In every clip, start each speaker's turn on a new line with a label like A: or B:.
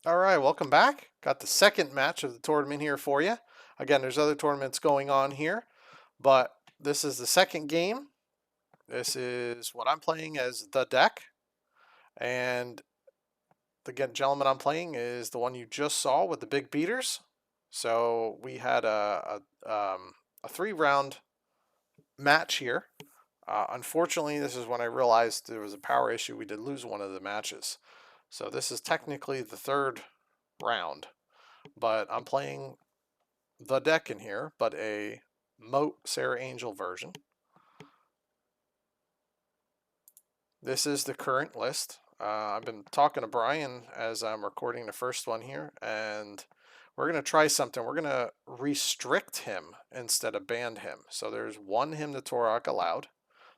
A: All right, welcome back. Got the second match of the tournament here for you. Again, there's other tournaments going on here, but this is the second game. This is what I'm playing as the deck, and the gentleman I'm playing is the one you just saw with the big beaters. So we had a 3-round match here. Unfortunately, this is when I realized there was a power issue. We did lose one of the matches. So this is technically the third round, but I'm playing the deck in here, but a Moat Sarah Angel version. This is the current list. I've been talking to Brian as I'm recording the first one here, and we're going to try something. We're going to restrict him instead of ban him. So there's one Hymn to Torok allowed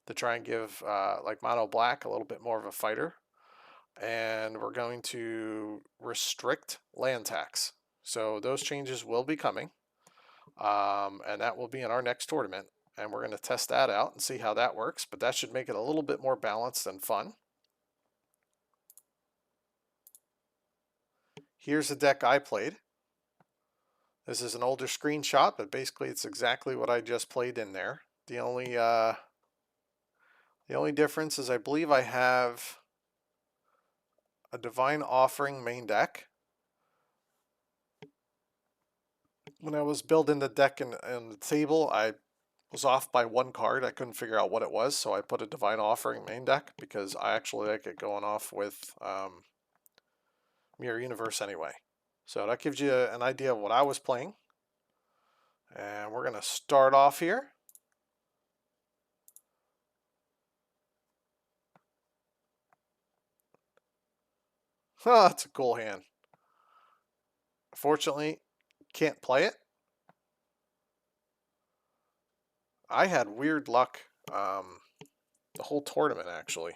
A: to try and give like Mono Black a little bit more of a fighter. And we're going to restrict land tax. So those changes will be coming. And that will be in our next tournament. And we're going to test that out and see how that works. But that should make it a little bit more balanced and fun. Here's the deck I played. This is an older screenshot, but basically it's exactly what I just played in there. The only difference is I believe I have a Divine Offering main deck. When I was building the deck in the table, I was off by one card. I couldn't figure out what it was, so I put a Divine Offering main deck because I actually like it going off with Mirror Universe anyway. So that gives you an idea of what I was playing. And we're going to start off here. Oh, that's a cool hand. Fortunately, can't play it. I had weird luck the whole tournament, actually.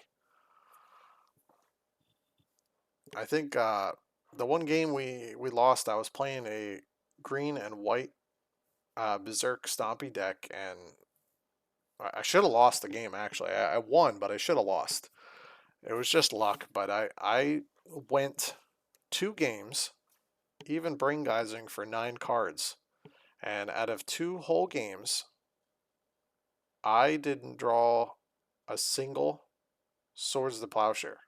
A: I think the one game we lost, I was playing a green and white Berserk Stompy deck, and I should have lost the game, actually. I won, but I should have lost. It was just luck, but I went 2 games, even brain geysering for 9 cards. And out of 2 whole games, I didn't draw a single Swords of the Plowshare.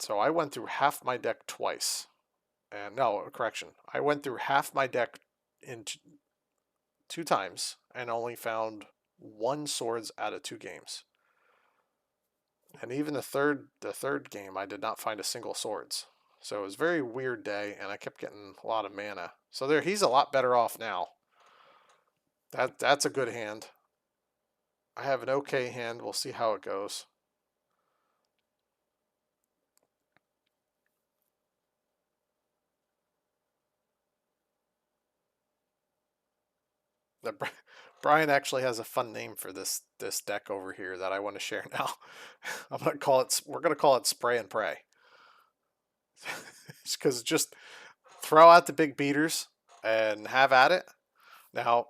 A: So I went through half my deck twice. And no, correction. I went through half my deck in 2 times and only found 1 swords out of 2 games. And even the third game, I did not find a single swords. So it was a very weird day, and I kept getting a lot of mana. So there, he's a lot better off now. That's a good hand. I have an okay hand. We'll see how it goes. The, Brian actually has a fun name for this deck over here that I want to share now. I'm gonna call it. We're gonna call it Spray and Pray. Because just throw out the big beaters and have at it. Now,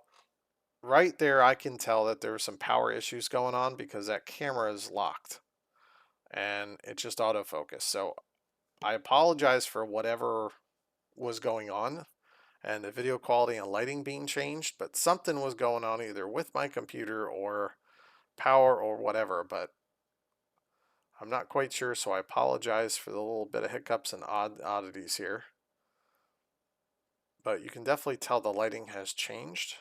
A: right there, I can tell that there were some power issues going on because that camera is locked and it just autofocused. So I apologize for whatever was going on and the video quality and lighting being changed, but something was going on either with my computer or power or whatever, but I'm not quite sure, so I apologize for the little bit of hiccups and oddities here. But you can definitely tell the lighting has changed.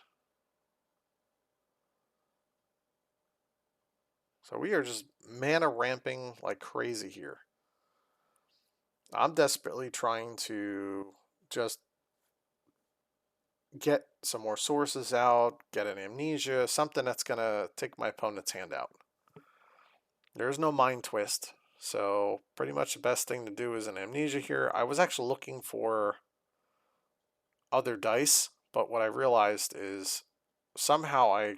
A: So we are just mana ramping like crazy here. I'm desperately trying to just get some more sources out, get an amnesia, something that's going to take my opponent's hand out. There's no mind twist, so pretty much the best thing to do is an amnesia here. I was actually looking for other dice, but what I realized is somehow I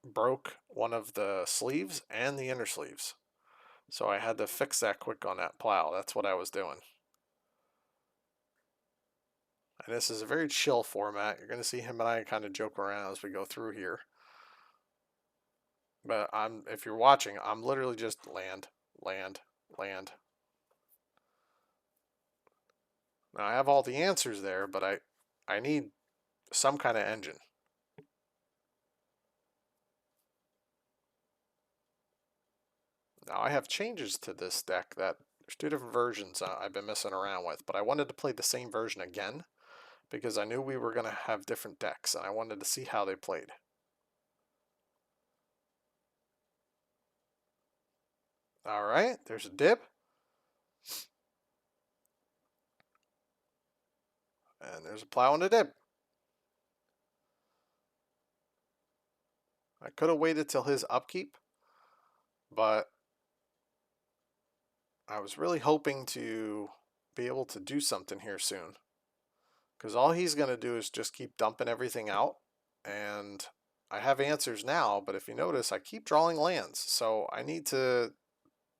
A: broke one of the sleeves and the inner sleeves. So I had to fix that quick on that plow. That's what I was doing. And this is a very chill format. You're going to see him and I kind of joke around as we go through here. But if you're watching, I'm literally just land, land, land. Now I have all the answers there, but I need some kind of engine. Now I have changes to this deck that there's two different versions I've been messing around with, but I wanted to play the same version again because I knew we were going to have different decks and I wanted to see how they played. All right, there's a dib. And there's a plow and a dib. I could have waited till his upkeep, but I was really hoping to be able to do something here soon. Because all he's going to do is just keep dumping everything out. And I have answers now, but if you notice, I keep drawing lands. So I need to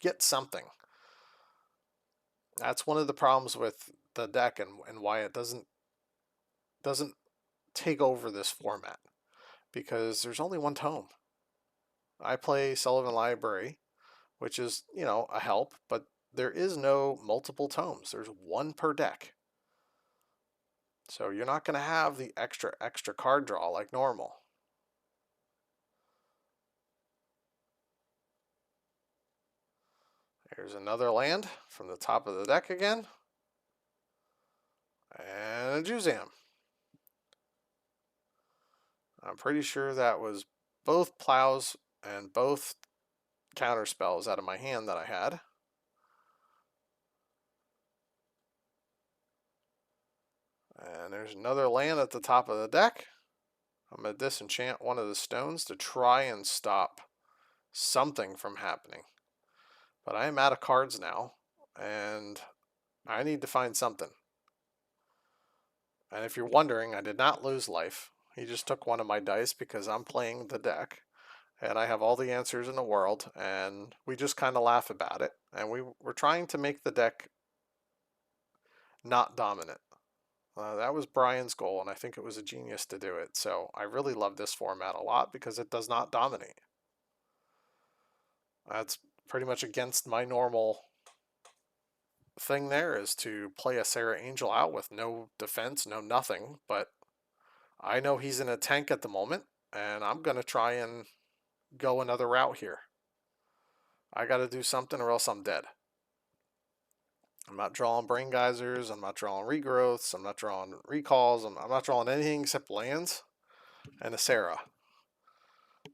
A: get something. That's one of the problems with the deck and why it doesn't take over this format. Because there's only one tome. I play Sullivan Library, which is, you know, a help, but there is no multiple tomes. There's one per deck. So you're not going to have the extra card draw like normal. Here's another land from the top of the deck again. And a Juzam. I'm pretty sure that was both plows and both counter spells out of my hand that I had. And there's another land at the top of the deck. I'm going to disenchant one of the stones to try and stop something from happening. But I am out of cards now, and I need to find something. And if you're wondering, I did not lose life. He just took one of my dice because I'm playing the deck, and I have all the answers in the world, and we just kind of laugh about it. And we're trying to make the deck not dominant. That was Brian's goal, and I think it was a genius to do it. So I really love this format a lot because it does not dominate. That's pretty much against my normal thing there, is to play a Sarah Angel out with no defense, no nothing. But I know he's in a tank at the moment, and I'm going to try and go another route here. I got to do something or else I'm dead. I'm not drawing Brain Geysers, I'm not drawing Regrowths, I'm not drawing Recalls, I'm not drawing anything except lands and a Sarah.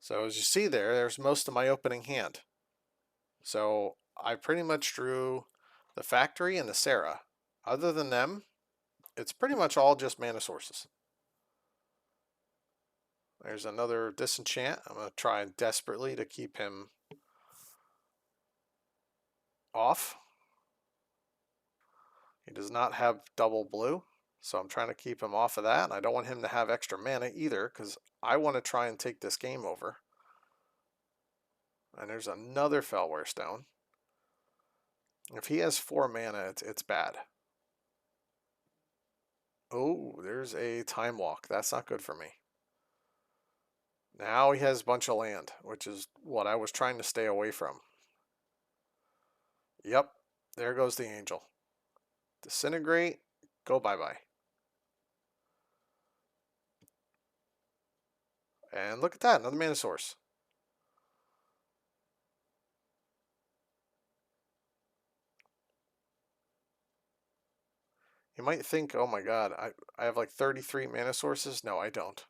A: So as you see there's most of my opening hand. So I pretty much drew the Factory and the Sarah. Other than them, it's pretty much all just mana sources. There's another Disenchant. I'm going to try desperately to keep him off. He does not have double blue, so I'm trying to keep him off of that. And I don't want him to have extra mana either, because I want to try and take this game over. And there's another Fellware Stone. If he has 4 mana, it's bad. Oh, there's a Time Walk. That's not good for me. Now he has a bunch of land, which is what I was trying to stay away from. Yep, there goes the Angel. Disintegrate, go bye-bye. And look at that, another mana source. You might think, oh my god, I have like 33 mana sources. No, I don't.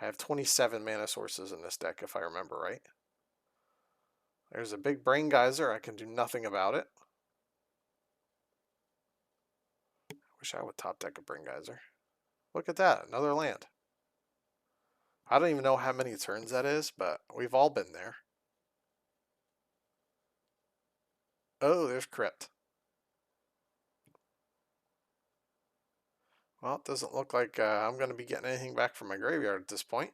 A: I have 27 mana sources in this deck, if I remember right. There's a big Brain Geyser. I can do nothing about it. Wish I would top deck a Brain Geyser. Look at that, another land. I don't even know how many turns that is, but we've all been there. Oh, there's Crypt. Well, it doesn't look like I'm going to be getting anything back from my graveyard at this point.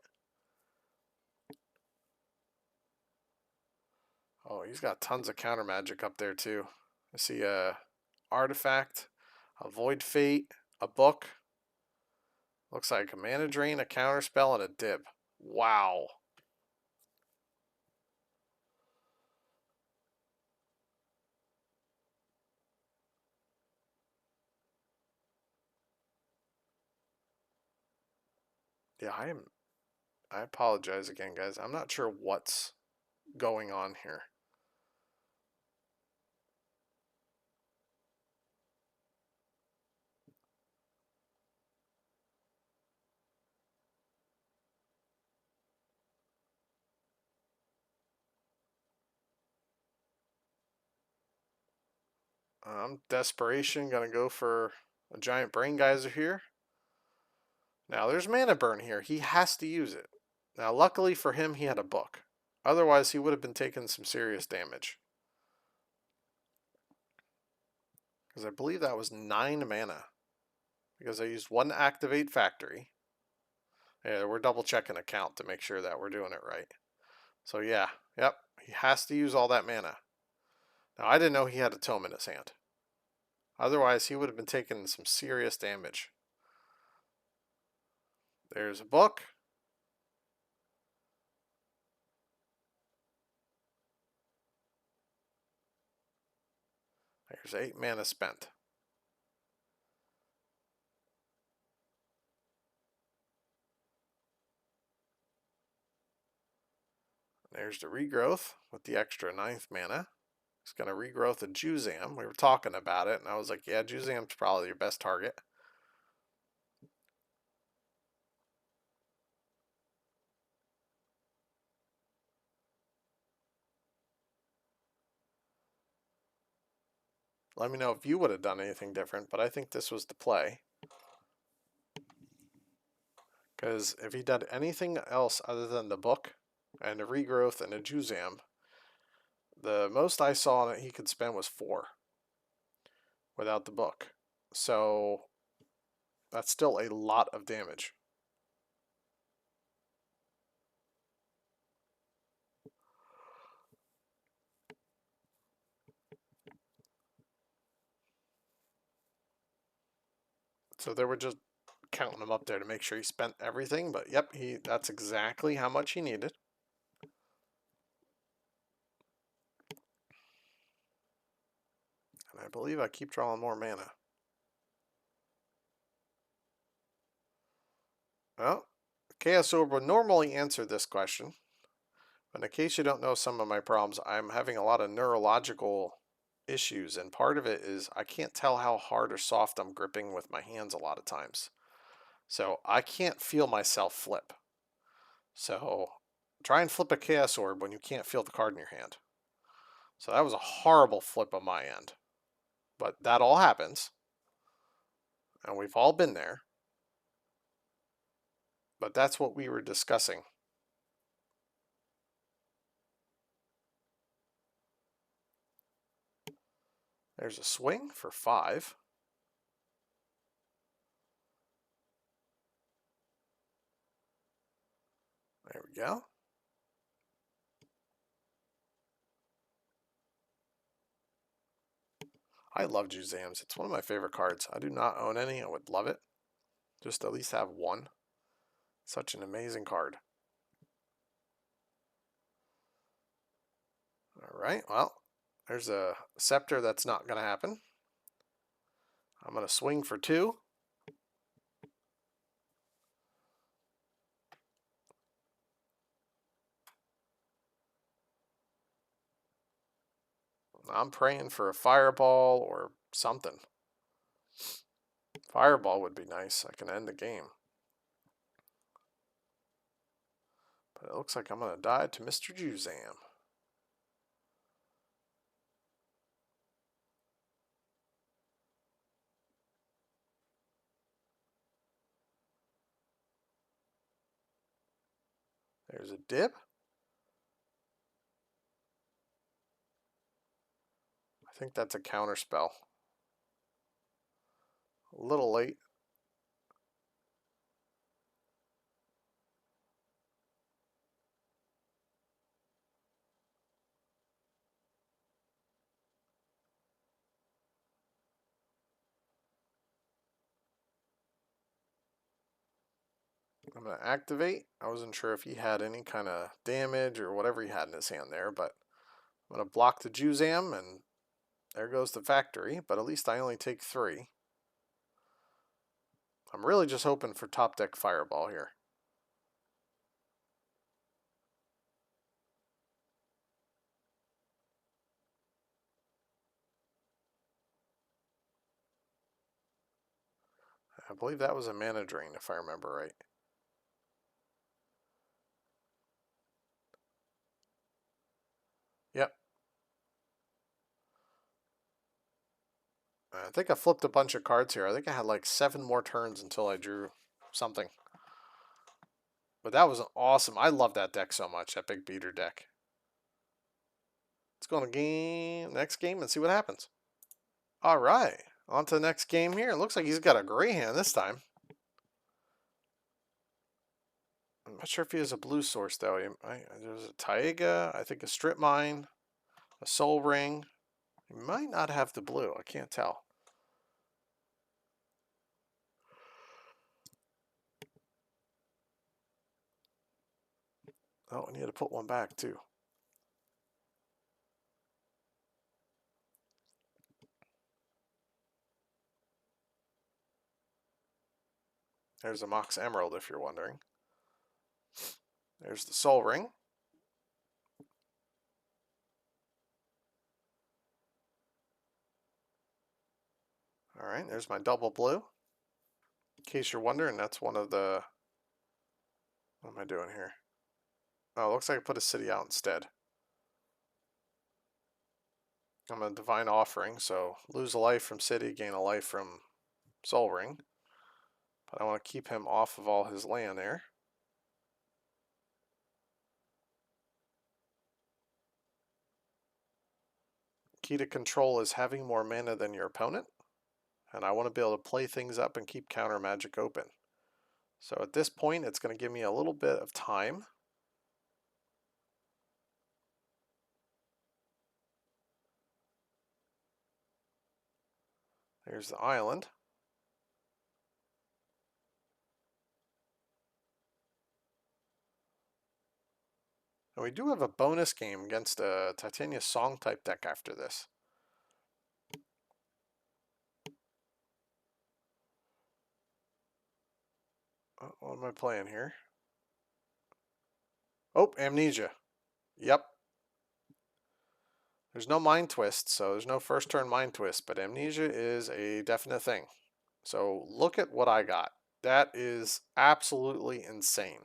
A: Oh, he's got tons of counter magic up there too. I see a artifact, a void fate, a book. Looks like a mana drain, a counter spell, and a dib. Wow. Yeah, I apologize again, guys. I'm not sure what's going on here. Desperation, gonna go for a giant brain geyser here. Now there's mana burn here. He has to use it. Now luckily for him, he had a book. Otherwise, he would have been taking some serious damage. Because I believe that was 9 mana. Because I used 1 to activate factory. Yeah, we're double checking a count to make sure that we're doing it right. So yeah, yep, he has to use all that mana. Now I didn't know he had a tome in his hand. Otherwise, he would have been taking some serious damage. There's a book. There's 8 mana spent. There's the regrowth with the extra 9th mana. It's going to regrowth a Juzam. We were talking about it, and I was like, yeah, Juzam's probably your best target. Let me know if you would have done anything different, but I think this was the play. Because if he did anything else other than the book and a regrowth and a Juzam, the most I saw that he could spend was 4 without the book. So that's still a lot of damage. So they were just counting him up there to make sure he spent everything, but yep, that's exactly how much he needed. And I believe I keep drawing more mana. Well, Chaos Orb would normally answer this question, but in case you don't know some of my problems, I'm having a lot of neurological issues, and part of it is I can't tell how hard or soft I'm gripping with my hands a lot of times. So I can't feel myself flip. So try and flip a Chaos Orb when you can't feel the card in your hand. So that was a horrible flip on my end. But that all happens. And we've all been there. But that's what we were discussing. There's a swing for 5. There we go. I love Juzams. It's one of my favorite cards. I do not own any. I would love it. Just at least have one. Such an amazing card. All right, well, there's a Scepter that's not going to happen. I'm going to swing for 2. I'm praying for a Fireball or something. Fireball would be nice. I can end the game. But it looks like I'm going to die to Mr. Juzam. There's a dip. I think that's a counter spell. A little late. I'm going to activate. I wasn't sure if he had any kind of damage or whatever he had in his hand there, but I'm going to block the Juzam, and there goes the factory, but at least I only take 3. I'm really just hoping for top deck Fireball here. I believe that was a mana drain, if I remember right. Yep. I think I flipped a bunch of cards here. I think I had like 7 more turns until I drew something. But that was awesome. I love that deck so much, that big beater deck. Let's go on to next game and see what happens. All right, on to the next game here. It looks like he's got a gray hand this time. I'm not sure if he has a blue source, though. There's a Taiga, I think a Strip Mine, a Soul Ring. He might not have the blue. I can't tell. Oh, I need to put one back, too. There's a Mox Emerald, if you're wondering. There's the Soul Ring. All right, there's my double blue. In case you're wondering, that's one of the... What am I doing here? Oh, it looks like I put a city out instead. I'm a Divine Offering, so lose a life from city, gain a life from Soul Ring. But I want to keep him off of all his land there. Key to control is having more mana than your opponent. And I want to be able to play things up and keep counter magic open. So at this point, it's going to give me a little bit of time. There's the island. And we do have a bonus game against a Titania Song type deck after this. What am I playing here? Oh, Amnesia. Yep. There's no Mind Twist, so there's no first turn Mind Twist, but Amnesia is a definite thing. So look at what I got. That is absolutely insane.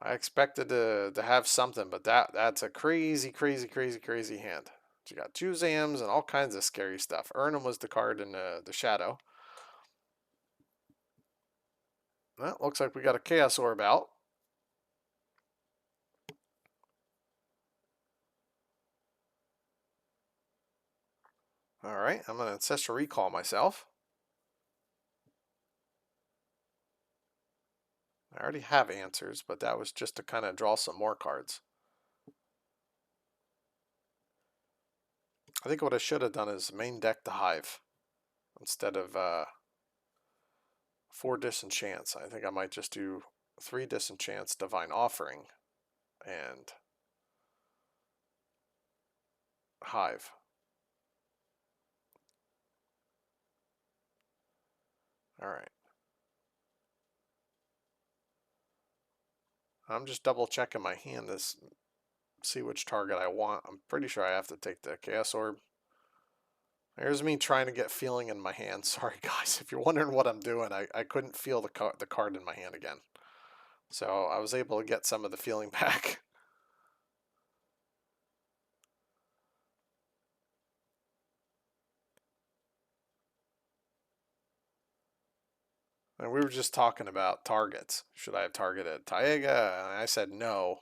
A: I expected to have something, but that's a crazy, crazy, crazy, crazy hand. You got Juzams and all kinds of scary stuff. Urnham was the card in the shadow. Well, looks like we got a Chaos Orb out. All right, I'm going to Ancestral Recall myself. I already have answers, but that was just to kind of draw some more cards. I think what I should have done is main deck the Hive instead of 4 Disenchants. I think I might just do 3 Disenchants, Divine Offering, and Hive. All right. I'm just double checking my hand to see which target I want. I'm pretty sure I have to take the Chaos Orb. There's me trying to get feeling in my hand. Sorry guys, if you're wondering what I'm doing, I couldn't feel the card in my hand again. So I was able to get some of the feeling back. And we were just talking about targets. Should I have targeted Taiga? And I said no.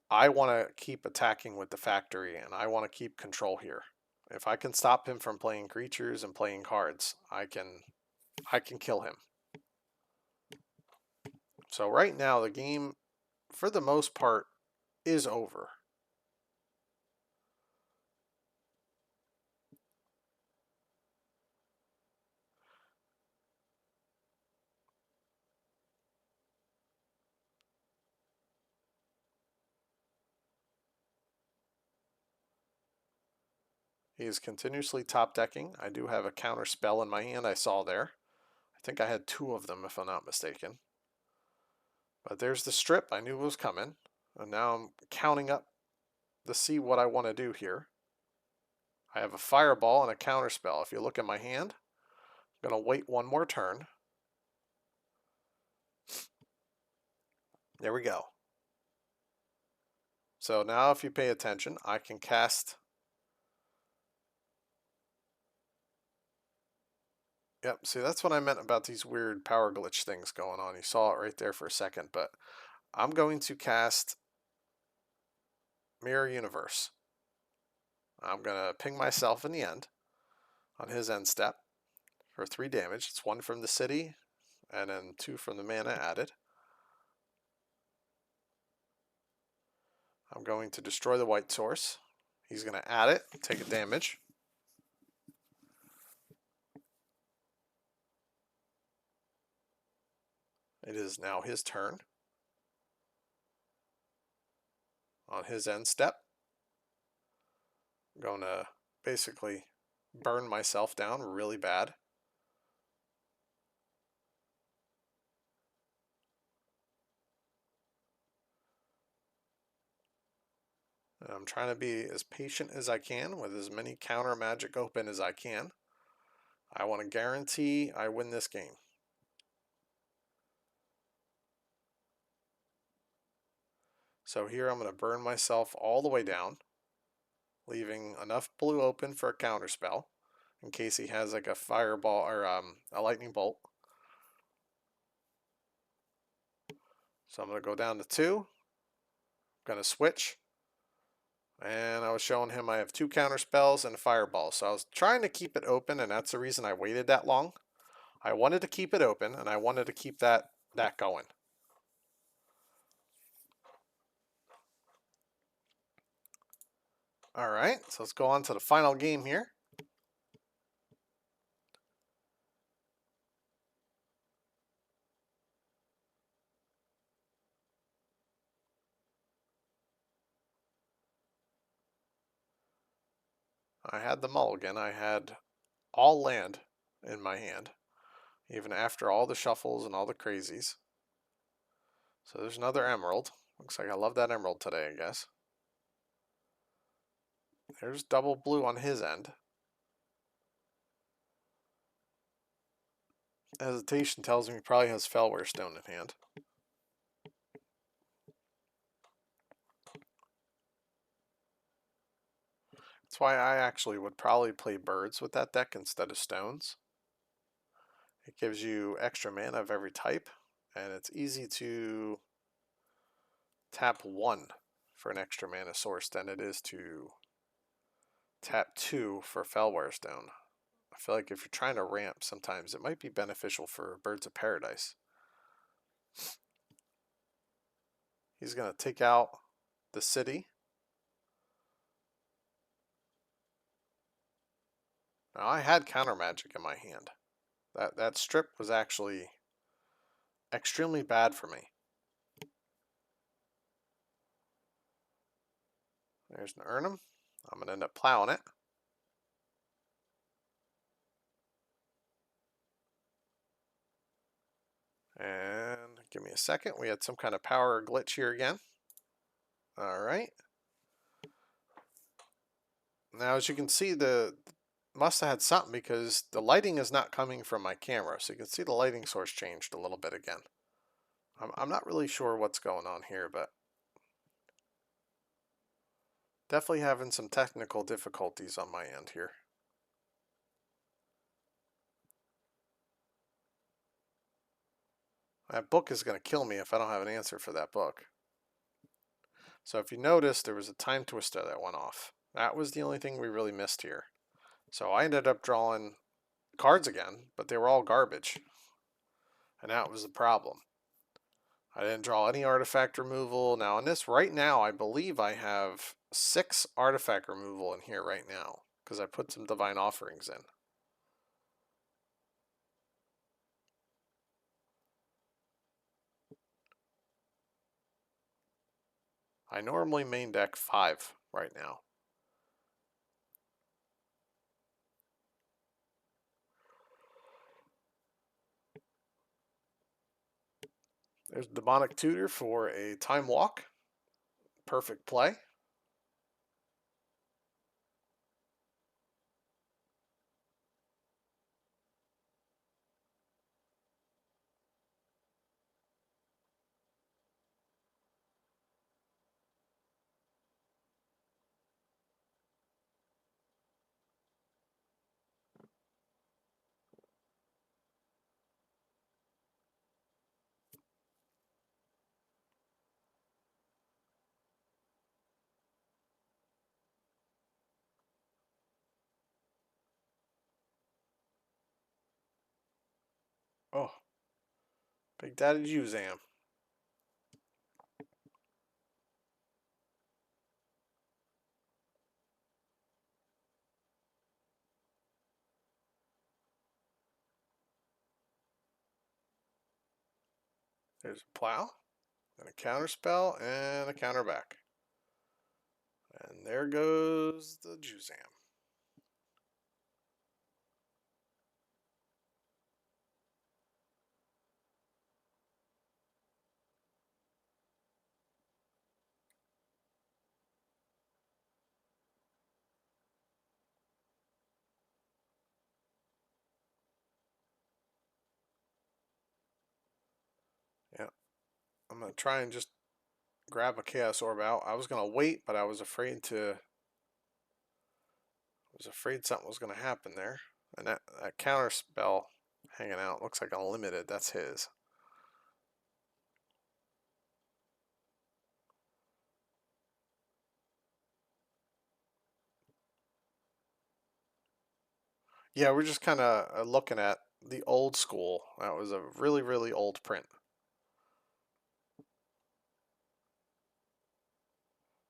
A: I want to keep attacking with the factory, and I want to keep control here. If I can stop him from playing creatures and playing cards, I can kill him. So right now the game, for the most part, is over. He is continuously top decking. I do have a counter spell in my hand I saw there. I think I had 2 of them if I'm not mistaken. But there's the strip. I knew it was coming. And now I'm counting up to see what I want to do here. I have a fireball and a counterspell. If you look at my hand, I'm going to wait one more turn. There we go. So now if you pay attention, I can cast. Yep, see, that's what I meant about these weird power glitch things going on. You saw it right there for a second, but I'm going to cast Mirror Universe. I'm going to ping myself in the end on his end step for 3 damage. It's 1 from the city and then 2 from the mana added. I'm going to destroy the white source. He's going to add it, take a damage. It is now his turn. On his end step, I'm going to basically burn myself down really bad. And I'm trying to be as patient as I can with as many counter magic open as I can. I want to guarantee I win this game. So here I'm going to burn myself all the way down, leaving enough blue open for a counter spell in case he has like a fireball or a lightning bolt. So I'm going to go down to 2. I'm going to switch. And I was showing him I have 2 counter spells and a fireball. So I was trying to keep it open, and that's the reason I waited that long. I wanted to keep it open, and I wanted to keep that going. All right, so let's go on to the final game here. I had the mulligan. I had all land in my hand, even after all the shuffles and all the crazies. So there's another emerald. Looks like I love that emerald today, I guess. There's double blue on his end. Hesitation tells me he probably has Fellware Stone in hand. That's why I actually would probably play birds with that deck instead of stones. It gives you extra mana of every type, and it's easy to tap 1 for an extra mana source than it is to tap 2 for Fellware Stone. I feel like if you're trying to ramp, sometimes it might be beneficial for Birds of Paradise. He's going to take out the city. Now I had counter magic in my hand. That strip was actually extremely bad for me. There's an Urnum. I'm going to end up plowing it. And give me a second. We had some kind of power glitch here again. All right. Now, as you can see, must have had something because the lighting is not coming from my camera. So you can see the lighting source changed a little bit again. I'm not really sure what's going on here, but definitely having some technical difficulties on my end here. That book is going to kill me if I don't have an answer for that book. So if you notice, there was a time twister that went off. That was the only thing we really missed here. So I ended up drawing cards again, but they were all garbage. And that was the problem. I didn't draw any artifact removal. Now in this right now, I believe I have 6 artifact removal in here right now because I put some divine offerings in. I normally main deck 5 right now. There's Demonic Tutor for a Time Walk. Perfect play. Oh, Big Daddy Juzam. There's a plow, and a counter spell, and a counter back. And there goes the Juzam. Yeah, I'm gonna try and just grab a Chaos Orb out. I was gonna wait, but I was afraid something was gonna happen there. And that counter spell hanging out looks like unlimited. That's his. Yeah, we're just kind of looking at the old school. That was a really, really old print.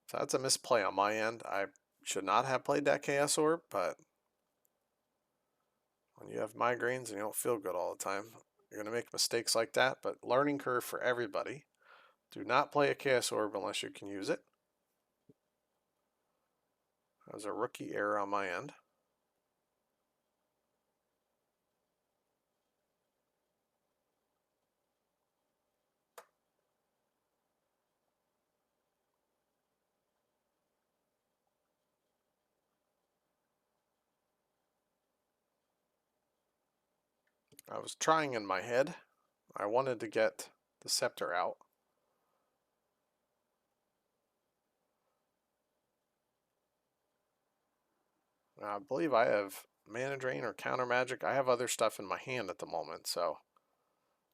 A: So that's a misplay on my end. I should not have played that Chaos Orb, but when you have migraines and you don't feel good all the time, you're going to make mistakes like that. But learning curve for everybody. Do not play a Chaos Orb unless you can use it. That was a rookie error on my end. I was trying in my head. I wanted to get the scepter out. I believe I have mana drain or counter magic. I have other stuff in my hand at the moment, so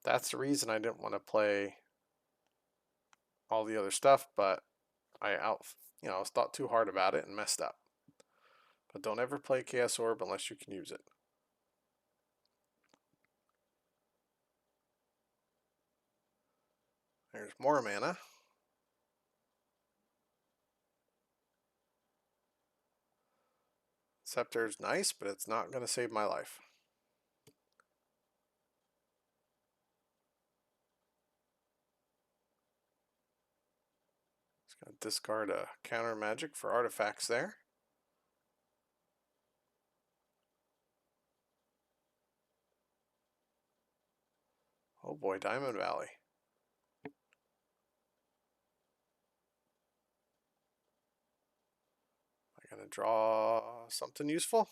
A: that's the reason I didn't want to play all the other stuff, but I thought too hard about it and messed up. But don't ever play Chaos Orb unless you can use it. There's more mana. Scepter's nice, but it's not going to save my life. Just going to discard a counter magic for artifacts there. Oh boy, Diamond Valley. Am I going to draw something useful?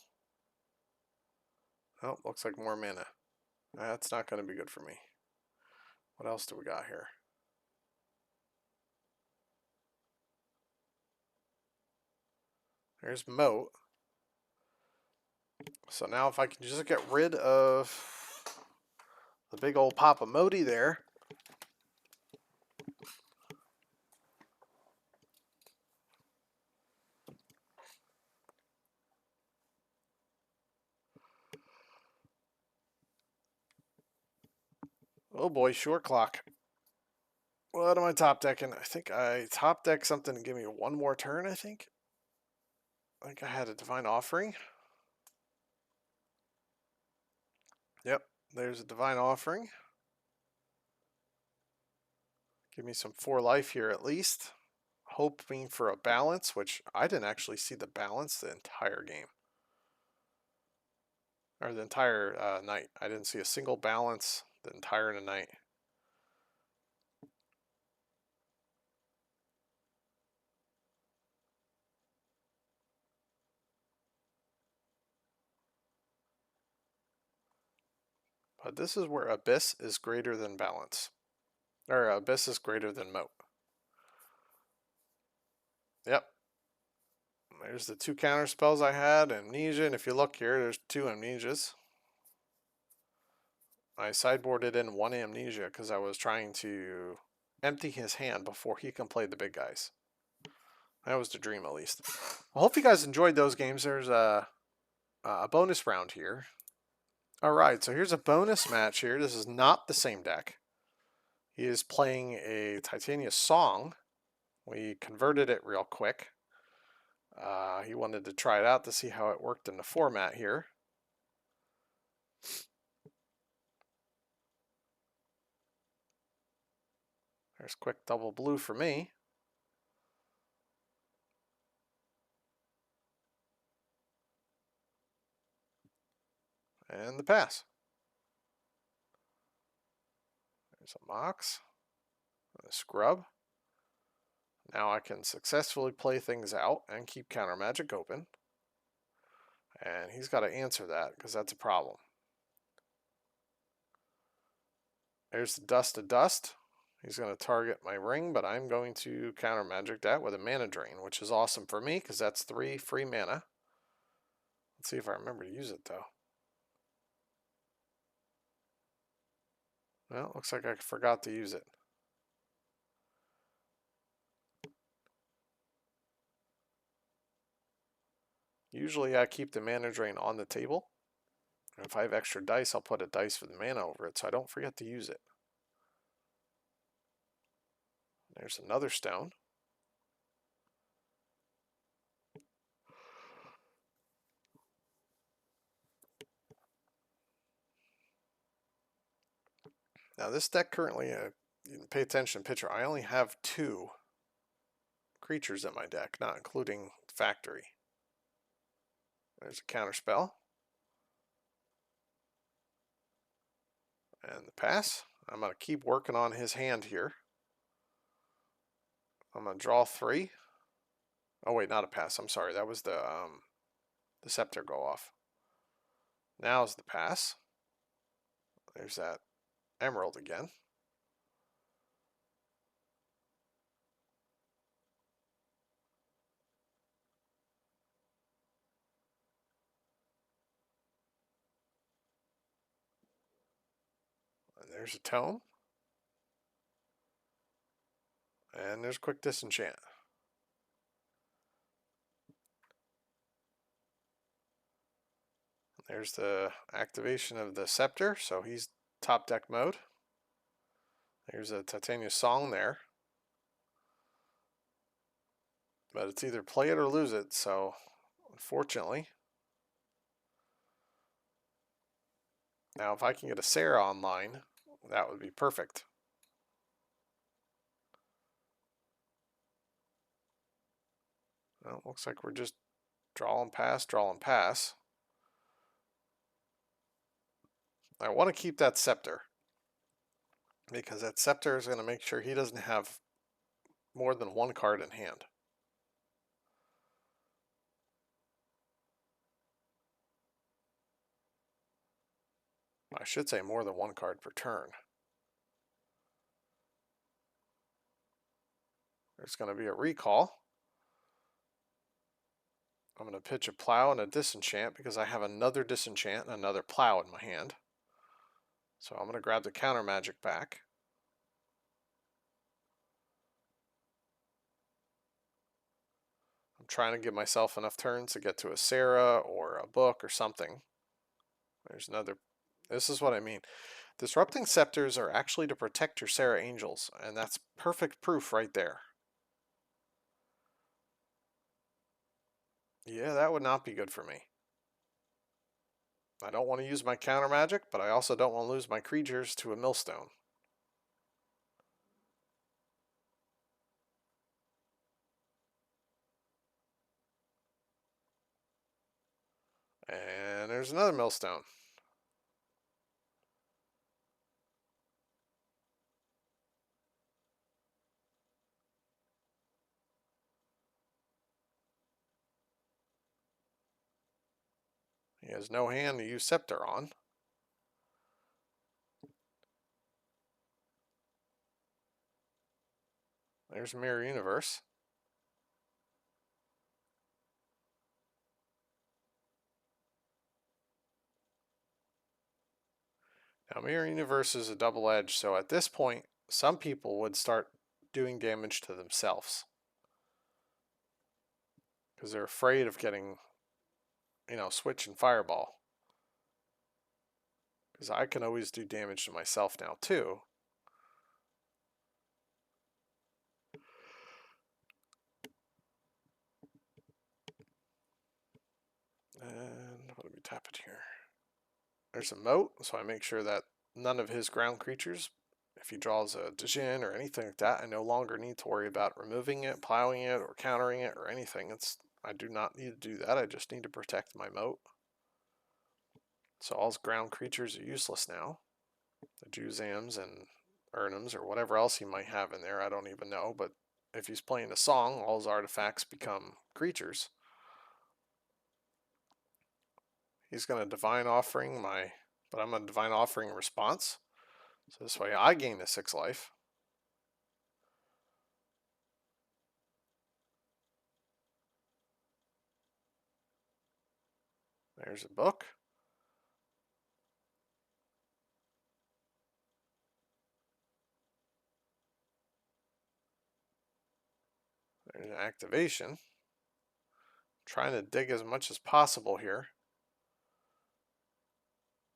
A: Oh, looks like more mana. That's not going to be good for me. What else do we got here? There's Moat. So now if I can just get rid of the big old Papa Modi there. Oh boy, short clock. What am I top decking? I think I top deck something to give me one more turn, I think. I had a Divine Offering. Yep, there's a Divine Offering. Give me some 4 life here at least. Hoping for a balance, which I didn't actually see the balance the entire game. Or the entire night. I didn't see a single balance the entire night. But this is where Abyss is greater than balance. Or Abyss is greater than Moat. Yep. There's the 2 counter spells I had, Amnesia, and if you look here, there's 2 Amnesias. I sideboarded in 1 Amnesia because I was trying to empty his hand before he can play the big guys. That was the dream, at least. I hope you guys enjoyed those games. There's a bonus round here. All right, so here's a bonus match here. This is not the same deck. He is playing a Titania Song. We converted it real quick. He wanted to try it out to see how it worked in the format here. There's quick double blue for me. And the pass. There's a Mox. A scrub. Now I can successfully play things out and keep counter magic open. And he's got to answer that because that's a problem. There's the dust to dust. He's going to target my ring, but I'm going to counter magic that with a mana drain, which is awesome for me because that's 3 free mana. Let's see if I remember to use it though. Well, looks like I forgot to use it. Usually I keep the mana drain on the table. And if I have extra dice, I'll put a dice for the mana over it so I don't forget to use it. There's another stone. Now this deck currently, you can pay attention to the picture, I only have 2 creatures in my deck, not including Factory. There's a counter spell. And the pass. I'm going to keep working on his hand here. I'm going to draw 3. Oh wait, not a pass. I'm sorry. That was the scepter go off. Now's the pass. There's that emerald again. And there's a tome. And there's quick disenchant. There's the activation of the scepter, so he's top deck mode. There's a Titania Song there. But it's either play it or lose it, so unfortunately. Now if I can get a Sarah online, that would be perfect. Well, looks like we're just draw and pass, draw and pass. I want to keep that scepter because that scepter is going to make sure he doesn't have more than 1 card in hand. I should say more than 1 card per turn. There's going to be a recall. I'm going to pitch a plow and a disenchant because I have another disenchant and another plow in my hand. So I'm going to grab the counter magic back. I'm trying to give myself enough turns to get to a Sarah or a book or something. There's another. This is what I mean. Disrupting scepters are actually to protect your Sarah Angels, and that's perfect proof right there. Yeah, that would not be good for me. I don't want to use my counter magic, but I also don't want to lose my creatures to a millstone. And there's another millstone. He has no hand to use Scepter on. There's Mirror Universe. Now Mirror Universe is a double edge, so at this point, some people would start doing damage to themselves. Because they're afraid of getting, Switch and Fireball. Because I can always do damage to myself now too. And what do we tap it here? There's a moat, so I make sure that none of his ground creatures, if he draws a Djinn or anything like that, I no longer need to worry about removing it, plowing it, or countering it, or anything. I do not need to do that. I just need to protect my moat. So all his ground creatures are useless now. The Juzams and Urnums or whatever else he might have in there, I don't even know. But if he's playing a song, all his artifacts become creatures. He's going to Divine Offering but I'm going to Divine Offering response. So this way I gain a 6 life. There's a book. There's an activation. Trying to dig as much as possible here.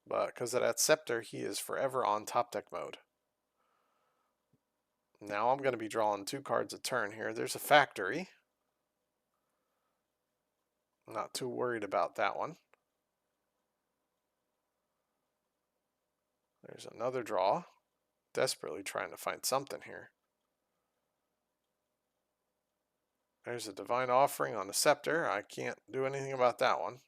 A: But because of that scepter, he is forever on top deck mode. Now I'm going to be drawing 2 cards a turn here. There's a factory. I'm not too worried about that one. There's another draw. Desperately trying to find something here. There's a Divine Offering on the scepter. I can't do anything about that one.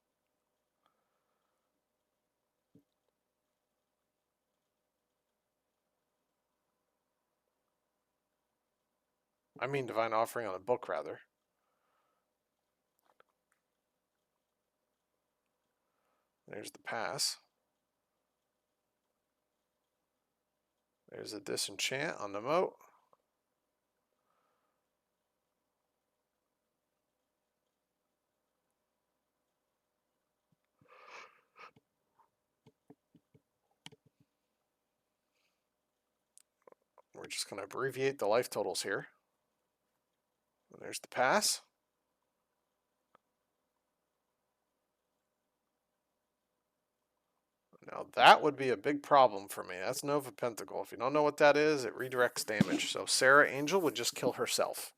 A: I mean Divine Offering on a book, rather. There's the pass. There's a Disenchant on the moat. We're just going to abbreviate the life totals here. And there's the pass. Now that would be a big problem for me. That's Nova Pentacle. If you don't know what that is, it redirects damage. So Sarah Angel would just kill herself.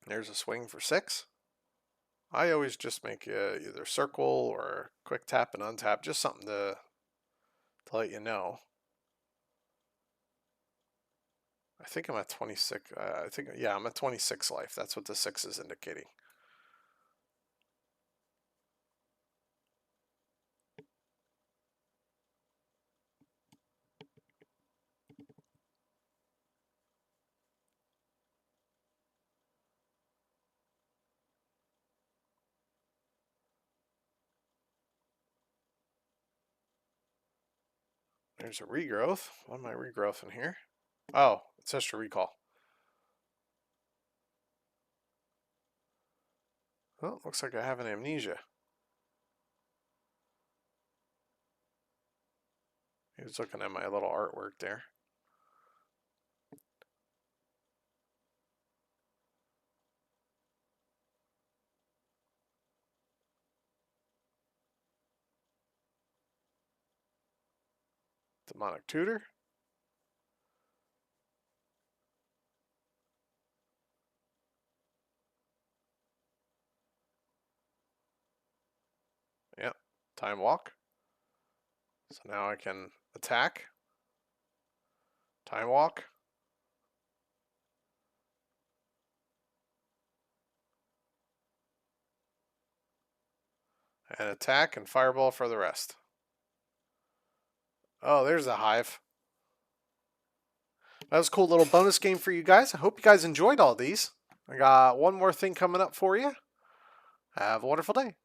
A: There's a swing for 6. I always just make either circle or quick tap and untap, just something to let you know. I think I'm at 26. Yeah, I'm at 26 life. That's what the 6 is indicating. There's a regrowth. What am I regrowthing here? Oh, it's just a recall. Oh, looks like I have an amnesia. He was looking at my little artwork there. Demonic Tutor. Yep, Time Walk. So now I can attack. Time Walk. And attack and Fireball for the rest. Oh, there's a Hive. That was a cool little bonus game for you guys. I hope you guys enjoyed all these. I got one more thing coming up for you. Have a wonderful day.